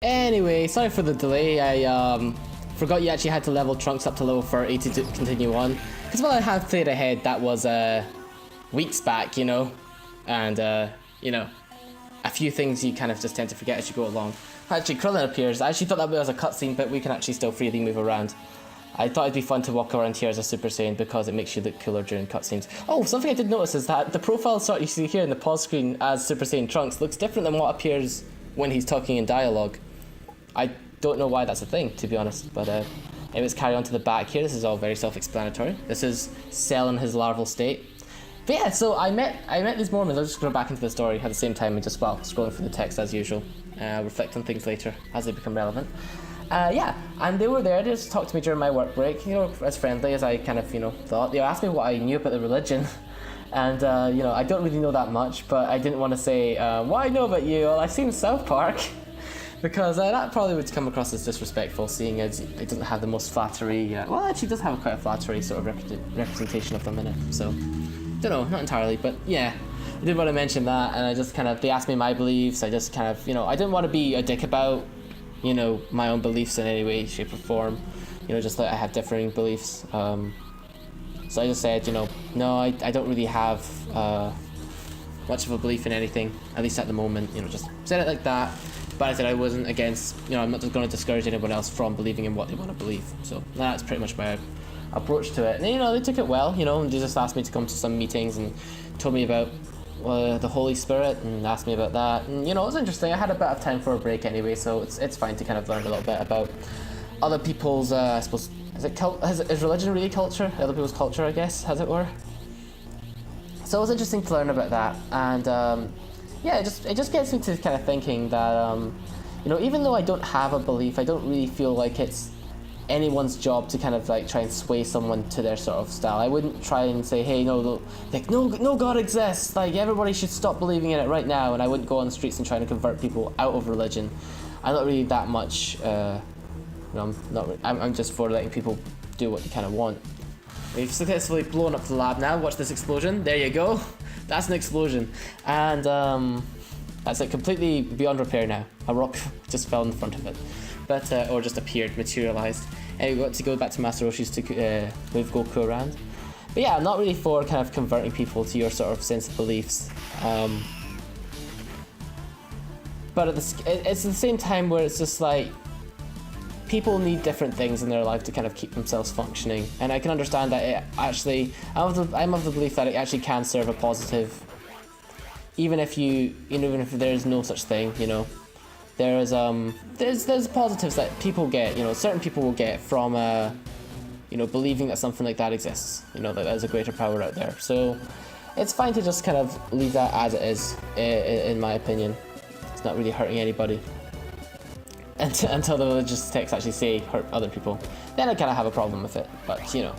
Anyway, sorry for the delay. I forgot you actually had to level Trunks up to level 30 to continue on. Because while I have played ahead, that was weeks back, you know, and you know, a few things you kind of just tend to forget as you go along. Actually, Krillin appears. I actually thought that was a cutscene, but we can actually still freely move around. I thought it'd be fun to walk around here as a Super Saiyan because it makes you look cooler during cutscenes. Oh, something I did notice is that the profile shot you see here in the pause screen as Super Saiyan Trunks looks different than what appears when he's talking in dialogue. I don't know why that's a thing, to be honest, but let's carry on to the back here. This is all very self-explanatory. This is Cell in his larval state. But yeah, so I met these Mormons. I'll just go back into the story at the same time and just, well, scrolling through the text as usual. Reflect on things later as they become relevant. Yeah, and they were there to just talk to me during my work break, you know, as friendly as I kind of, you know, thought. They asked me what I knew about the religion, and, you know, I don't really know that much, but I didn't want to say, what I know about you, well, I've seen South Park, because that probably would come across as disrespectful, seeing as it doesn't have the most flattery, well, it actually does have quite a flattery sort of representation of them in it, so, don't know, not entirely, but yeah. I did want to mention that, and I just kind of, they asked me my beliefs, I just kind of, you know, I didn't want to be a dick about, you know, my own beliefs in any way, shape or form, you know, just like I have differing beliefs, so I just said, you know, no, I don't really have much of a belief in anything, at least at the moment, you know, just said it like that, but I said I wasn't against, you know, I'm not just going to discourage anyone else from believing in what they want to believe, so that's pretty much my approach to it, and you know, they took it well, you know, and they just asked me to come to some meetings and told me about the Holy Spirit and asked me about that, and you know, it was interesting. I had a bit of time for a break anyway, so it's fine to kind of learn a little bit about other people's, I suppose, is religion really culture? Other people's culture, I guess, as it were. So it was interesting to learn about that, and yeah, it just gets me to kind of thinking that, you know, even though I don't have a belief, I don't really feel like it's anyone's job to kind of like try and sway someone to their sort of style. I wouldn't try and say, hey, no, like no God exists, like everybody should stop believing in it right now, and I wouldn't go on the streets and try to convert people out of religion. I'm not really that much, you know, I'm just for letting people do what they kind of want. We've successfully blown up the lab now. Watch this explosion. There you go. That's an explosion. And that's like completely beyond repair now. A rock just fell in front of it. But, or just appeared, materialized. And we got to go back to Master Roshi's to move Goku around. But yeah, I'm not really for kind of converting people to your sort of sense of beliefs. But it's at the same time where it's just like, people need different things in their life to kind of keep themselves functioning. And I can understand that it actually, I'm of the belief that it actually can serve a positive, even if even if there is no such thing, you know. There's positives that people get, you know, certain people will get from, you know, believing that something like that exists, you know, that there's a greater power out there. So it's fine to just kind of leave that as it is, in my opinion. It's not really hurting anybody. Until the religious texts actually say hurt other people. Then I kind of have a problem with it, but, you know.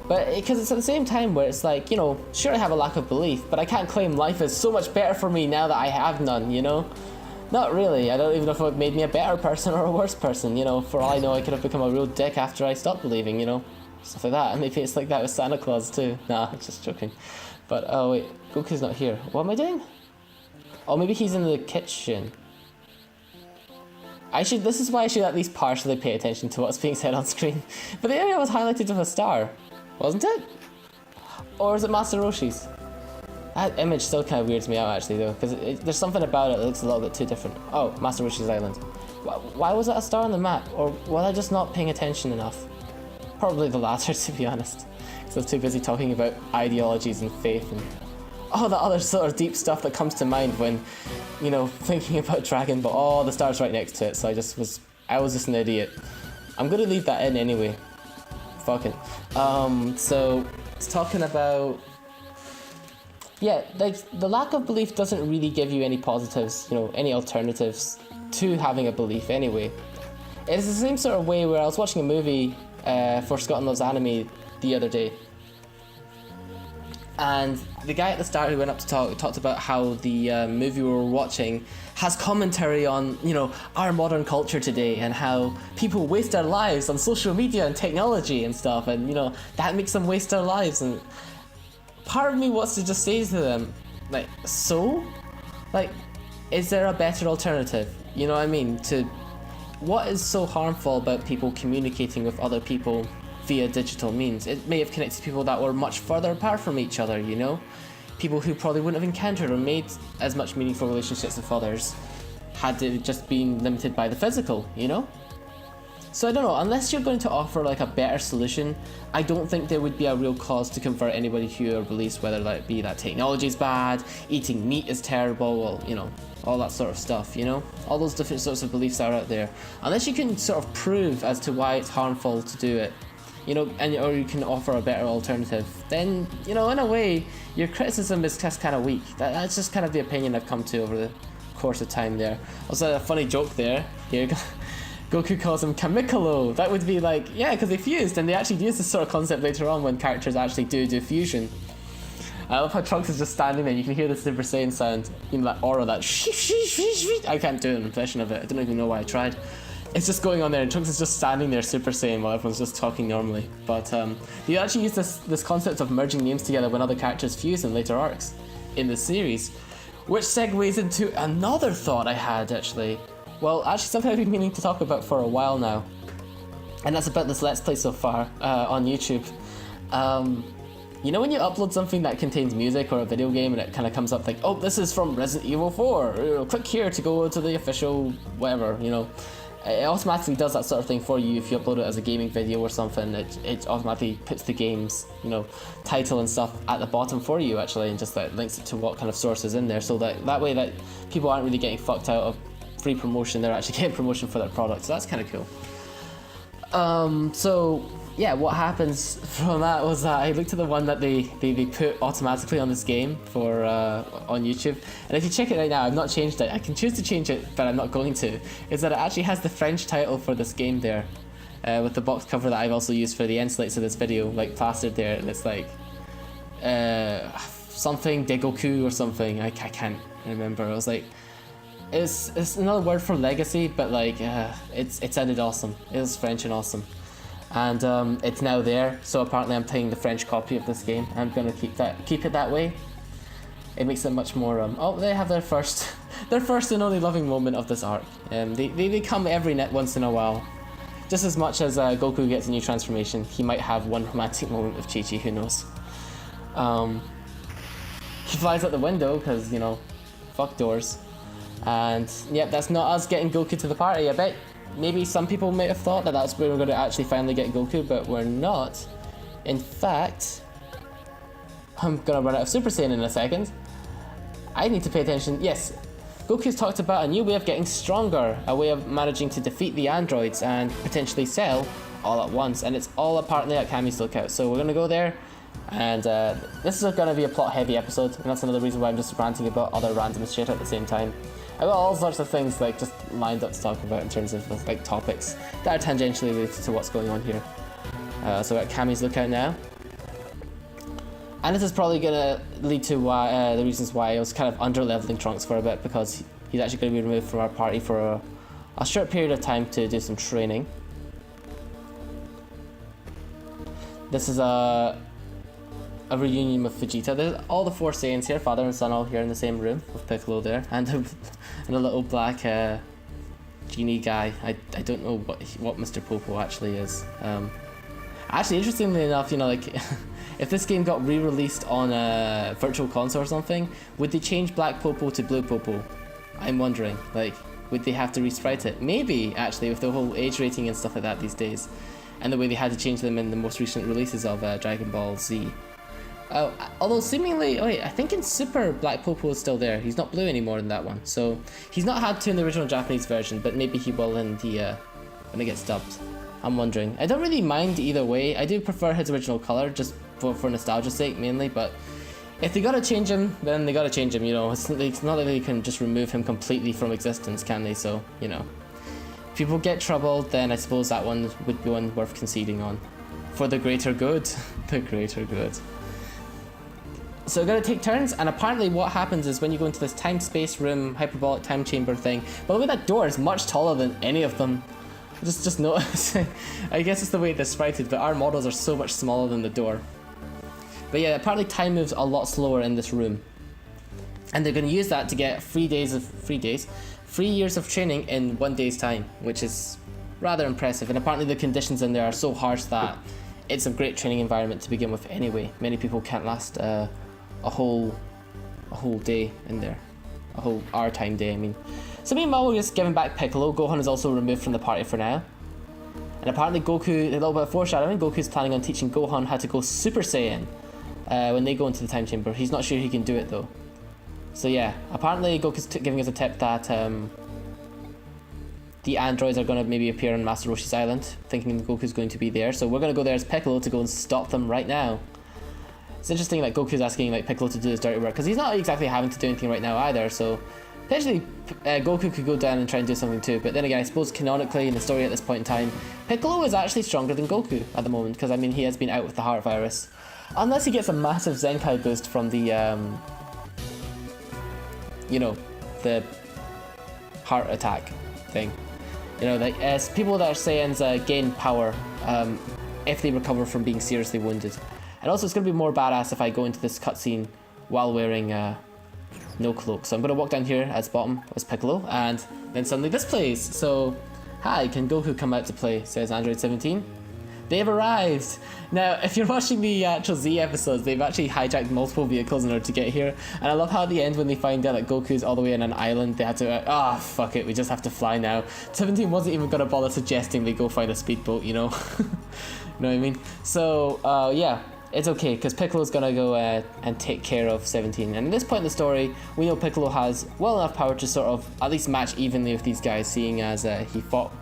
But because it's at the same time where it's like, you know, sure I have a lack of belief, but I can't claim life is so much better for me now that I have none, you know? Not really. I don't even know if it made me a better person or a worse person, you know? For all I know, I could have become a real dick after I stopped believing, you know? Stuff like that. And maybe it's like that with Santa Claus too. Nah, just joking. But, oh wait, Goku's not here. What am I doing? Oh, maybe he's in the kitchen. This is why I should at least partially pay attention to what's being said on screen. But the area was highlighted with a star. Wasn't it? Or is it Master Roshi's? That image still kind of weirds me out actually though, because there's something about it that looks a little bit too different. Oh, Master Roshi's Island. Why was that a star on the map? Or was I just not paying attention enough? Probably the latter, to be honest. Because I was too busy talking about ideologies and faith and all the other sort of deep stuff that comes to mind when, you know, thinking about Dragon Ball. Oh, the star's right next to it, so I was just an idiot. I'm gonna leave that in anyway. Fucking. So it's talking about, yeah, like the lack of belief doesn't really give you any positives, you know, any alternatives to having a belief anyway. It's the same sort of way where I was watching a movie for Scott and Loves Anime the other day, and the guy at the start who went up to talked about how the movie we were watching has commentary on, you know, our modern culture today and how people waste their lives on social media and technology and stuff, and you know, that makes them waste their lives. And part of me wants to just say to them, like, so? Like, is there a better alternative? You know what I mean? To what is so harmful about people communicating with other people via digital means? It may have connected people that were much further apart from each other, you know? People who probably wouldn't have encountered or made as much meaningful relationships with others had it just been limited by the physical, you know? So I don't know, unless you're going to offer like a better solution, I don't think there would be a real cause to convert anybody to your beliefs, whether that be that technology is bad, eating meat is terrible, well, you know, all that sort of stuff, you know? All those different sorts of beliefs are out there. Unless you can sort of prove as to why it's harmful to do it, you know, or you can offer a better alternative, then, you know, in a way, your criticism is just kind of weak. That's just kind of the opinion I've come to over the course of time there. Also, a funny joke there. Here, Goku calls him Kamikolo. That would be like, yeah, because they fused, and they actually use this sort of concept later on when characters actually do fusion. I love how Trunks is just standing there. You can hear the Super Saiyan sound, you know, that aura, that I can't do an impression of it. I don't even know why I tried. It's just going on there, and Trunks is just standing there Super Saiyan while everyone's just talking normally. But they actually use this concept of merging names together when other characters fuse in later arcs in the series, which segues into another thought I had actually. Well, actually something I've been meaning to talk about for a while now, and that's about this Let's Play so far on YouTube. You know when you upload something that contains music or a video game and it kind of comes up like, oh, this is from Resident Evil 4, click here to go to the official whatever, you know. It automatically does that sort of thing for you if you upload it as a gaming video or something. It automatically puts the game's, you know, title and stuff at the bottom for you actually, and just like links it to what kind of source is in there, so that way that people aren't really getting fucked out of free promotion, they're actually getting promotion for their product, so that's kind of cool. So yeah, what happens from that was that I looked at the one that they put automatically on this game for on YouTube, and if you check it right now, I've not changed it. I can choose to change it, but I'm not going to. Is that it actually has the French title for this game there, with the box cover that I've also used for the end slates of this video, like plastered there, and it's like something de Goku or something. I can't remember. I was like, it's another word for legacy, but like it sounded awesome. It was French and awesome. And it's now there, so apparently I'm playing the French copy of this game. I'm gonna keep it that way. It makes it much more oh, they have their first and only loving moment of this arc. They come every once in a while. Just as much as Goku gets a new transformation, he might have one romantic moment with Chi-Chi, who knows. He flies out the window because, you know, fuck doors. And yep, that's not us getting Goku to the party. I bet maybe some people might have thought that that's where we're going to actually finally get Goku, but we're not. In fact, I'm going to run out of Super Saiyan in a second. I need to pay attention. Yes, Goku's talked about a new way of getting stronger, a way of managing to defeat the androids and potentially Cell all at once, and it's all apparently at Kami's Lookout. So we're going to go there, and this is going to be a plot heavy episode, and that's another reason why I'm just ranting about other random shit at the same time. I've got all sorts of things like just lined up to talk about in terms of like topics that are tangentially related to what's going on here. So we're at Kami's Lookout now. And this is probably going to lead to why the reasons why I was kind of under-leveling Trunks for a bit, because he's actually going to be removed from our party for a short period of time to do some training. This is a reunion with Vegeta. There's all the four Saiyans here, father and son, all here in the same room with Piccolo there, and a little black genie guy. I don't know what Mr. Popo actually is. Actually, interestingly enough, you know, like if this game got re-released on a virtual console or something, would they change Black Popo to Blue Popo? I'm wondering. Like, would they have to resprite it? Maybe, actually, with the whole age rating and stuff like that these days, and the way they had to change them in the most recent releases of Dragon Ball Z. Although seemingly, oh wait, I think in Super, Black Popo is still there. He's not blue anymore in that one, so he's not had to in the original Japanese version, but maybe he will in the when it gets dubbed. I'm wondering. I don't really mind either way. I do prefer his original color, just for nostalgia's sake mainly. But if they gotta change him, then they gotta change him. You know, it's not like they can just remove him completely from existence, can they? So you know, if people get troubled, then I suppose that one would be one worth conceding on, for the greater good. The greater good. So we're going to take turns, and apparently what happens is when you go into this time-space room, hyperbolic time chamber thing, by the way, that door is much taller than any of them. Just notice. I guess it's the way they're sprited, but our models are so much smaller than the door. But yeah, apparently time moves a lot slower in this room. And they're going to use that to get 3 years of training in 1 day's time, which is rather impressive. And apparently the conditions in there are so harsh that it's a great training environment to begin with anyway. Many people can't last a whole day in there. A whole hour time day, I mean. So meanwhile, we're just giving back Piccolo. Gohan is also removed from the party for now. And apparently Goku, a little bit of foreshadowing, Goku's planning on teaching Gohan how to go Super Saiyan when they go into the time chamber. He's not sure he can do it though. So yeah, apparently Goku's giving us a tip that the androids are going to maybe appear on Master Roshi's island, thinking Goku's going to be there. So we're going to go there as Piccolo to go and stop them right now. It's interesting that Goku's asking like Piccolo to do his dirty work, because he's not exactly having to do anything right now either. So potentially Goku could go down and try and do something too. But then again, I suppose canonically in the story at this point in time, Piccolo is actually stronger than Goku at the moment, because I mean he has been out with the heart virus. Unless he gets a massive Zenkai boost from the you know, the heart attack thing. You know, like as people that are Saiyans gain power if they recover from being seriously wounded. And also it's going to be more badass if I go into this cutscene while wearing no cloak. So I'm going to walk down here as bottom as Piccolo, and then suddenly this plays. So, hi, can Goku come out to play, says Android 17. They've arrived! Now, if you're watching the actual Z episodes, they've actually hijacked multiple vehicles in order to get here. And I love how at the end when they find out that Goku's all the way in an island, they had to, fuck it, we just have to fly now. 17 wasn't even going to bother suggesting they go find a speedboat, you know? You know what I mean? So, yeah. It's okay, because Piccolo's gonna go and take care of 17. And at this point in the story, we know Piccolo has well enough power to sort of at least match evenly with these guys, seeing as he fought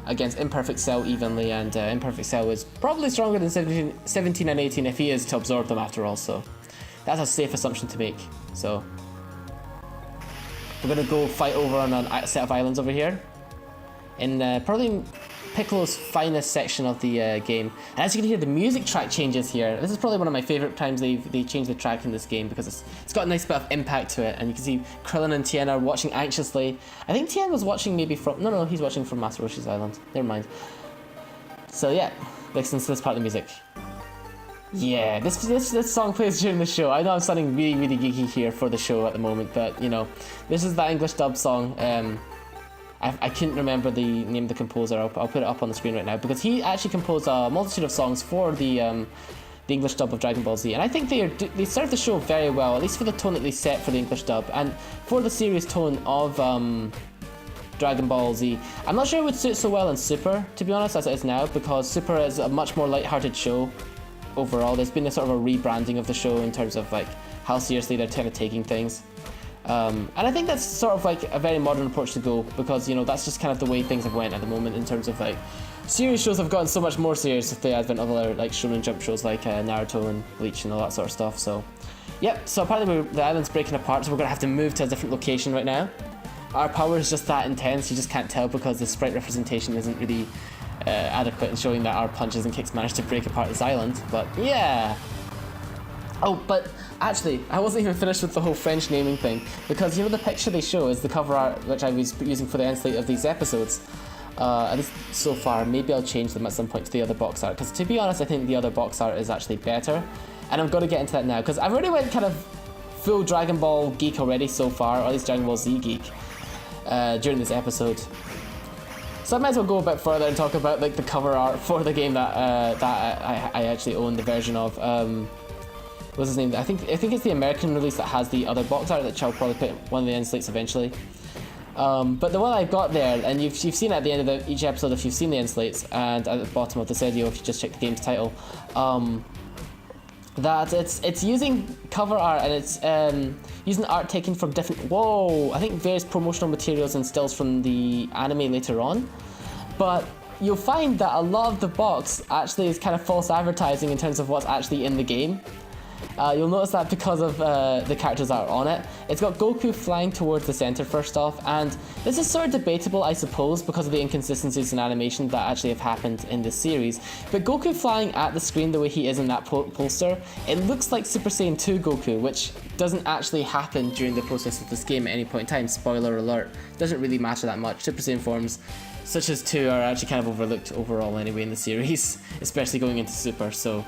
against Imperfect Cell evenly, and Imperfect Cell is probably stronger than 17 and 18 if he is to absorb them after all, so that's a safe assumption to make. So we're gonna go fight over on a set of islands over here in probably Piccolo's finest section of the game. And as you can hear, the music track changes here. This is probably one of my favorite times they changed the track in this game, because it's got a nice bit of impact to it. And you can see Krillin and Tien are watching anxiously. I think Tien was watching maybe from... No, he's watching from Master Roshi's island. Never mind. So yeah, listen to this part of the music. Yeah, this song plays during the show. I know I'm sounding really, really geeky here for the show at the moment, but you know, this is that English dub song. I couldn't remember the name of the composer. I'll put it up on the screen right now, because he actually composed a multitude of songs for the English dub of Dragon Ball Z, and I think they serve the show very well, at least for the tone that they set for the English dub, and for the serious tone of Dragon Ball Z. I'm not sure it would suit so well in Super, to be honest, as it is now, because Super is a much more light-hearted show overall. There's been a sort of a rebranding of the show in terms of like how seriously they're kind of taking things. And I think that's sort of like a very modern approach to go, because you know that's just kind of the way things have went at the moment in terms of like serious shows have gotten so much more serious with the advent of other like Shonen Jump shows like Naruto and Bleach and all that sort of stuff. So yep, so apparently the island's breaking apart, so we're gonna have to move to a different location right now. Our power is just that intense, you just can't tell because the sprite representation isn't really adequate in showing that our punches and kicks managed to break apart this island, but yeah. Oh, but actually, I wasn't even finished with the whole French naming thing, because you know the picture they show is the cover art which I was using for the end slate of these episodes. At least so far. Maybe I'll change them at some point to the other box art, because to be honest I think the other box art is actually better, and I'm going to get into that now, because I've already went kind of full Dragon Ball geek already so far, or at least Dragon Ball Z geek, during this episode. So I might as well go a bit further and talk about like the cover art for the game that I actually own the version of. What's his name? I think it's the American release that has the other box art, that I'll probably put one of the end slates eventually. But the one I've got there, and you've seen it at the end of each episode if you've seen the end slates, and at the bottom of this video if you just check the game's title, that it's using cover art, and it's using art taken from different, I think various promotional materials and stills from the anime later on. But you'll find that a lot of the box actually is kind of false advertising in terms of what's actually in the game. You'll notice that because of the characters that are on it. It's got Goku flying towards the center first off, and this is sort of debatable I suppose because of the inconsistencies in animation that actually have happened in this series. But Goku flying at the screen the way he is in that poster, it looks like Super Saiyan 2 Goku, which doesn't actually happen during the process of this game at any point in time. Spoiler alert, doesn't really matter that much. Super Saiyan forms such as 2 are actually kind of overlooked overall anyway in the series, especially going into Super, so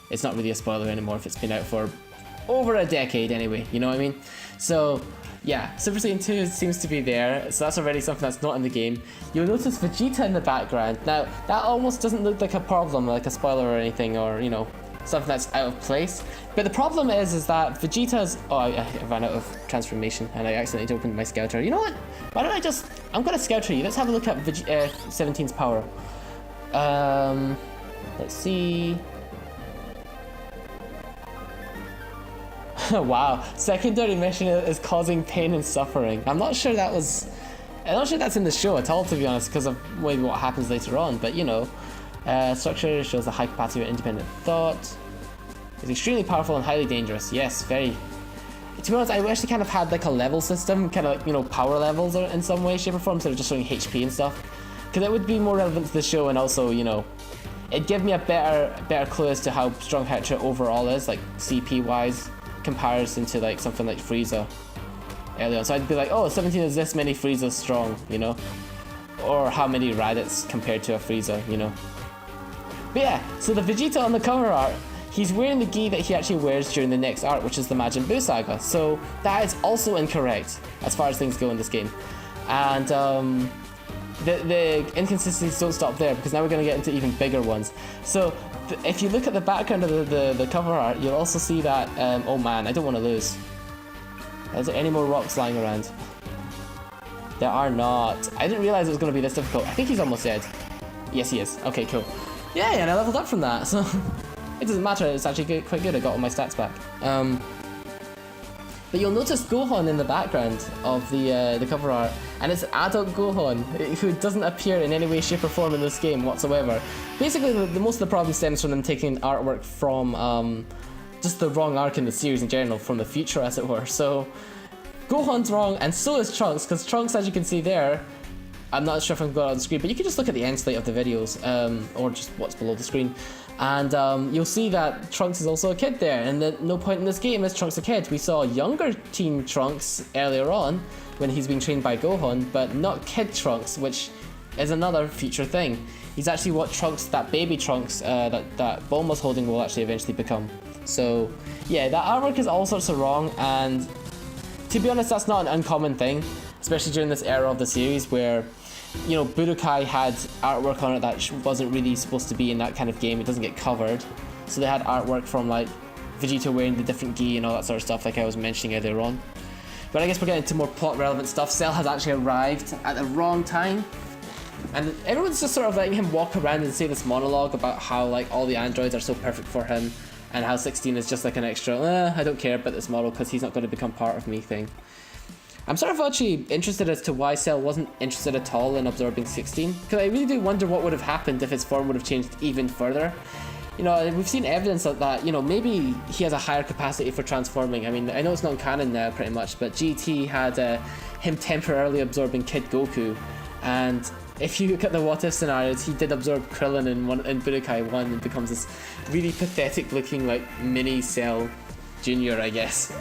it's not really a spoiler anymore if it's been out for over a decade anyway, you know what I mean? So yeah, Super Saiyan 2 seems to be there, so that's already something that's not in the game. You'll notice Vegeta in the background. Now, that almost doesn't look like a problem, like a spoiler or anything, or, you know, something that's out of place. But the problem is that Vegeta's... Oh, I ran out of transformation, and I accidentally opened my Scouter. You know what? Why don't I just... I'm gonna Scouter you. Let's have a look at 17's power. Let's see... Wow, secondary mission is causing pain and suffering. I'm not sure that's in the show at all, to be honest, because of maybe what happens later on, but you know. Structure shows a high capacity of independent thought. It's extremely powerful and highly dangerous. Yes, very. To be honest, I wish they kind of had like a level system, kind of like, you know, power levels or in some way, shape or form, instead of just showing HP and stuff. Because it would be more relevant to the show, and also, you know, it'd give me a better clue as to how strong character overall is, like CP wise, comparison to like something like Frieza early on. So I'd be like, oh, 17 is this many Frieza strong, you know, or how many Raditz compared to a Frieza, you know. But yeah, so the Vegeta on the cover art, he's wearing the gi that he actually wears during the next arc, which is the Majin Buu saga. So that is also incorrect as far as things go in this game. And the inconsistencies don't stop there, because now we're going to get into even bigger ones. So if you look at the background of the cover art, you'll also see that, oh man, I don't want to lose. Is there any more rocks lying around? There are not. I didn't realize it was going to be this difficult. I think he's almost dead. Yes, he is. Okay, cool. Yeah, and I leveled up from that, so it doesn't matter. It's actually quite good. I got all my stats back. But you'll notice Gohan in the background of the cover art, and it's adult Gohan, who doesn't appear in any way, shape or form in this game whatsoever. Basically, the most of the problem stems from them taking artwork from just the wrong arc in the series in general, from the future as it were. So Gohan's wrong, and so is Trunks, because Trunks, as you can see there, I'm not sure if I'm going on the screen, but you can just look at the end slate of the videos, or just what's below the screen. And you'll see that Trunks is also a kid there, and at no point in this game is Trunks a kid. We saw younger teen Trunks earlier on, when he's being trained by Gohan, but not kid Trunks, which is another future thing. He's actually what Trunks, that baby Trunks that Bulma was holding, will actually eventually become. So yeah, that artwork is all sorts of wrong, and to be honest, that's not an uncommon thing, especially during this era of the series where, you know, Budokai had artwork on it that wasn't really supposed to be in that kind of game. It doesn't get covered. So they had artwork from like Vegeta wearing the different gi and all that sort of stuff, like I was mentioning earlier on. But I guess we're getting into more plot relevant stuff. Cell has actually arrived at the wrong time, and everyone's just sort of letting him walk around and say this monologue about how like all the androids are so perfect for him, and how 16 is just like an extra, I don't care about this model because he's not going to become part of me thing. I'm sort of actually interested as to why Cell wasn't interested at all in absorbing 16, because I really do wonder what would have happened if his form would have changed even further. You know, we've seen evidence of that, you know, maybe he has a higher capacity for transforming. I mean, I know it's not canon now pretty much, but GT had him temporarily absorbing Kid Goku, and if you look at the what if scenarios, he did absorb Krillin in Budokai 1 and becomes this really pathetic looking like mini Cell Jr., I guess.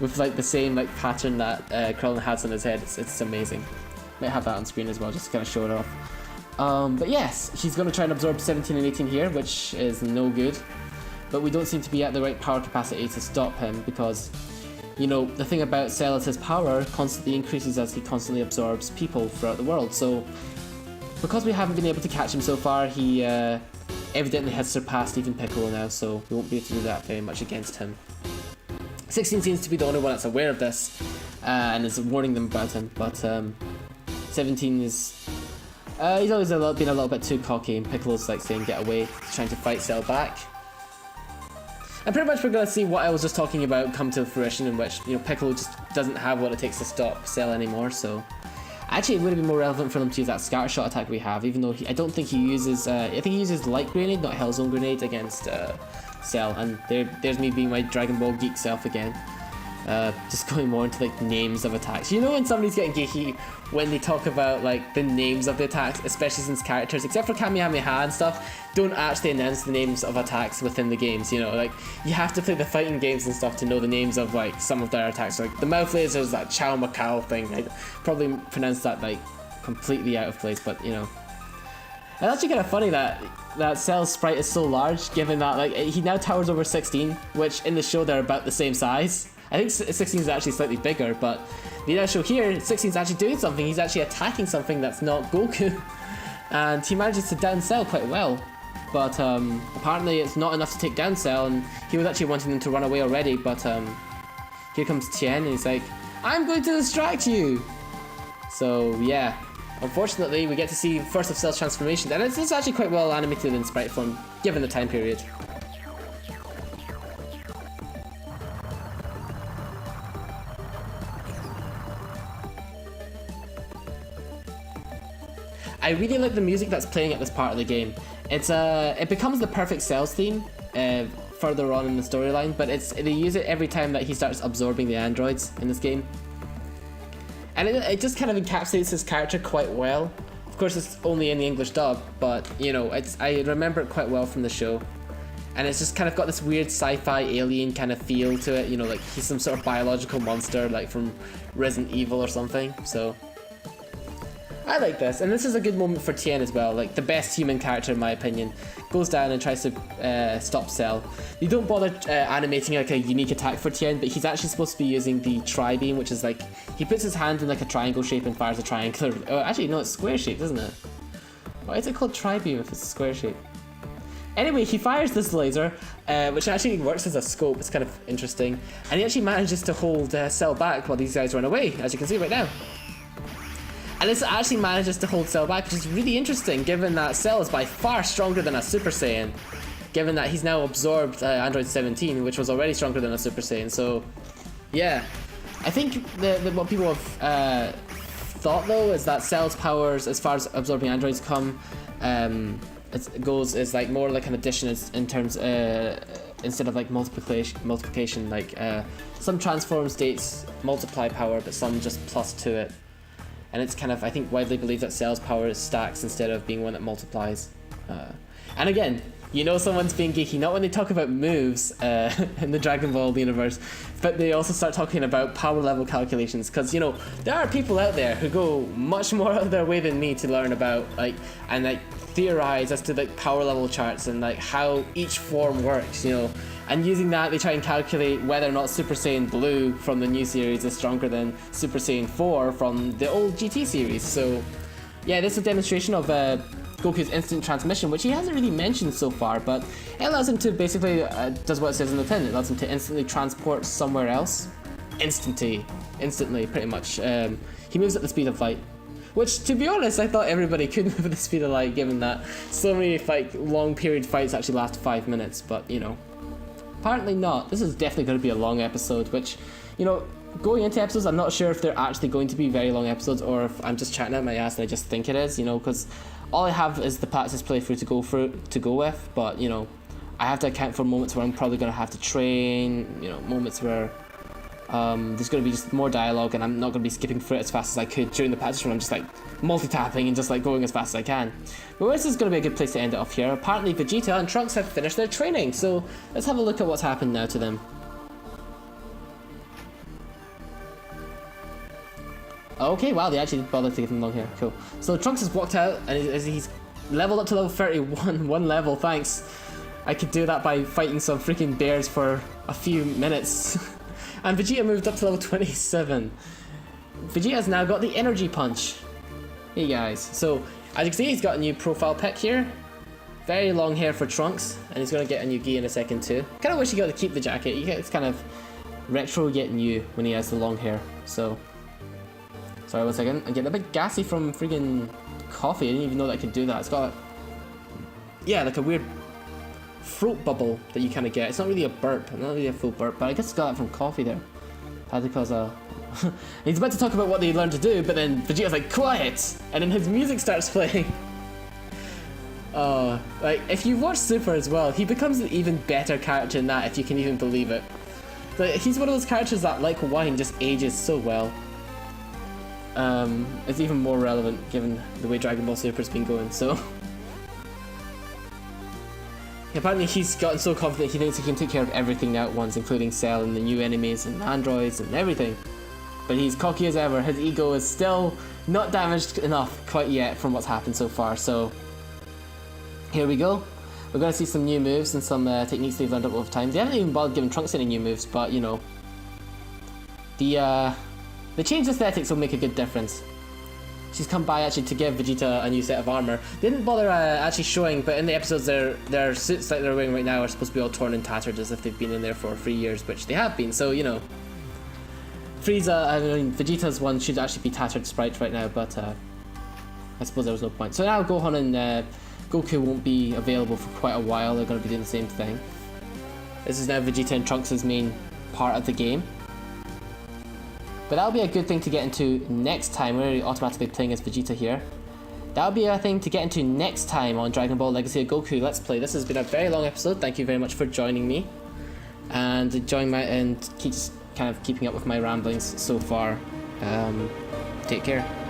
With like the same like pattern that Krillin has on his head. It's amazing. Might have that on screen as well, just to kind of show it off. But yes, he's going to try and absorb 17 and 18 here, which is no good. But we don't seem to be at the right power capacity to stop him, because, you know, the thing about Cell is his power constantly increases as he constantly absorbs people throughout the world. So because we haven't been able to catch him so far, he evidently has surpassed even Piccolo now, so we won't be able to do that very much against him. 16 seems to be the only one that's aware of this and is warning them about him, but 17 is... he's always been a little bit too cocky, and Piccolo's like saying get away, trying to fight Cell back. And pretty much we're going to see what I was just talking about come to fruition, in which, you know, Piccolo just doesn't have what it takes to stop Cell anymore, so... Actually, it would have been more relevant for them to use that scatter shot attack we have, even though I don't think he uses... I think he uses Light Grenade, not Hellzone Grenade, against Cell, and there's me being my Dragon Ball geek self again. Just going more into like names of attacks. You know when somebody's getting geeky when they talk about like the names of the attacks, especially since characters, except for Kamehameha and stuff, don't actually announce the names of attacks within the games, you know, like you have to play the fighting games and stuff to know the names of like some of their attacks. Like the mouth laser is that Chow Macau thing. I probably pronounced that like completely out of place, but you know. It's actually kind of funny that Cell's sprite is so large, given that like he now towers over 16, which in the show they're about the same size. I think 16 is actually slightly bigger, but the other show here, 16 is actually doing something. He's actually attacking something that's not Goku, and he manages to down Cell quite well. But apparently it's not enough to take down Cell, and he was actually wanting them to run away already. But here comes Tien, and he's like, "I'm going to distract you." So yeah. Unfortunately, we get to see first of Cell's transformation, and it's actually quite well animated in sprite form, given the time period. I really like the music that's playing at this part of the game. It becomes the perfect Cell's theme further on in the storyline, but they use it every time that he starts absorbing the androids in this game. And it just kind of encapsulates his character quite well. Of course, it's only in the English dub, but you know, I remember it quite well from the show. And it's just kind of got this weird sci-fi alien kind of feel to it, you know, like he's some sort of biological monster, like from Resident Evil or something. So I like this, and this is a good moment for Tien as well, like the best human character in my opinion. Goes down and tries to stop Cell. You don't bother animating like a unique attack for Tien, but he's actually supposed to be using the tri-beam, which is like, he puts his hand in like a triangle shape and fires a triangular, oh actually no, it's square shaped, isn't it? Why is it called tri-beam if it's a square shape? Anyway, he fires this laser, which actually works as a scope. It's kind of interesting, and he actually manages to hold Cell back while these guys run away, as you can see right now. And this actually manages to hold Cell back, which is really interesting, given that Cell is by far stronger than a Super Saiyan, given that he's now absorbed Android 17, which was already stronger than a Super Saiyan. So So, I think what people have thought though is that Cell's powers, as far as absorbing androids is like more like an addition in terms instead of like multiplication. Like some transform states multiply power, but some just plus to it. And it's kind of, I think, widely believed that Cell's power is stacks instead of being one that multiplies. And again, you know someone's being geeky, not when they talk about moves in the Dragon Ball universe, but they also start talking about power level calculations, because, you know, there are people out there who go much more out of their way than me to learn about, and theorize as to, power level charts and, how each form works, you know. And using that, they try and calculate whether or not Super Saiyan Blue from the new series is stronger than Super Saiyan 4 from the old GT series. So, yeah, this is a demonstration of Goku's instant transmission, which he hasn't really mentioned so far, but it allows him to basically, does what it says in the tin, it allows him to instantly transport somewhere else. Instantly, pretty much. He moves at the speed of light. Which, to be honest, I thought everybody could move at the speed of light, given that so many long period fights actually last 5 minutes, but, you know. Apparently not. This is definitely going to be a long episode, which, you know, going into episodes, I'm not sure if they're actually going to be very long episodes or if I'm just chatting out my ass and I just think it is, you know, because all I have is the practice playthrough to go with, but, you know, I have to account for moments where I'm probably going to have to train, you know, moments where there's going to be just more dialogue and I'm not going to be skipping through it as fast as I could during the practice run. I'm just multi-tapping and just going as fast as I can. But this is going to be a good place to end it off here. Apparently Vegeta and Trunks have finished their training, so let's have a look at what's happened now to them. Okay, wow, they actually bothered to give them long hair. Cool. So Trunks has walked out and he's leveled up to level 31, one level, thanks. I could do that by fighting some freaking bears for a few minutes. And Vegeta moved up to level 27. Vegeta's now got the energy punch. Hey guys, so as you can see, he's got a new profile pic here. Very long hair for Trunks, and he's gonna get a new gi in a second too. Kind of wish he got to keep the jacket. It's kind of retro yet new when he has the long hair. So, sorry, 1 second. I'm getting a bit gassy from freaking coffee. I didn't even know that I could do that. It's got, yeah, like a weird throat bubble that you kind of get. It's not really a burp, not really a full burp, but I guess it's got that from coffee there. That's because he's about to talk about what they learned to do, but then Vegeta's like, quiet! And then his music starts playing. If you watch Super as well, he becomes an even better character in that, if you can even believe it. He's one of those characters that, like wine, just ages so well. It's even more relevant given the way Dragon Ball Super's been going, so. Apparently he's gotten so confident he thinks he can take care of everything now at once, including Cell and the new enemies and androids and everything. But he's cocky as ever. His ego is still not damaged enough quite yet from what's happened so far, so here we go. We're going to see some new moves and some techniques they've learned up over time. They haven't even bothered giving Trunks any new moves, but you know, the changed aesthetics will make a good difference. She's come by actually to give Vegeta a new set of armor. They didn't bother actually showing, but in the episodes their suits that they're wearing right now are supposed to be all torn and tattered as if they've been in there for 3 years, which they have been, so you know. Vegeta's one should actually be tattered sprites right now, but I suppose there was no point. So now Gohan and Goku won't be available for quite a while. They're going to be doing the same thing. This is now Vegeta and Trunks' main part of the game. But that'll be a good thing to get into next time. We're already automatically playing as Vegeta here. That'll be a thing to get into next time on Dragon Ball Legacy of Goku Let's Play. This has been a very long episode. Thank you very much for joining me and enjoying keeping up with my ramblings so far. Take care.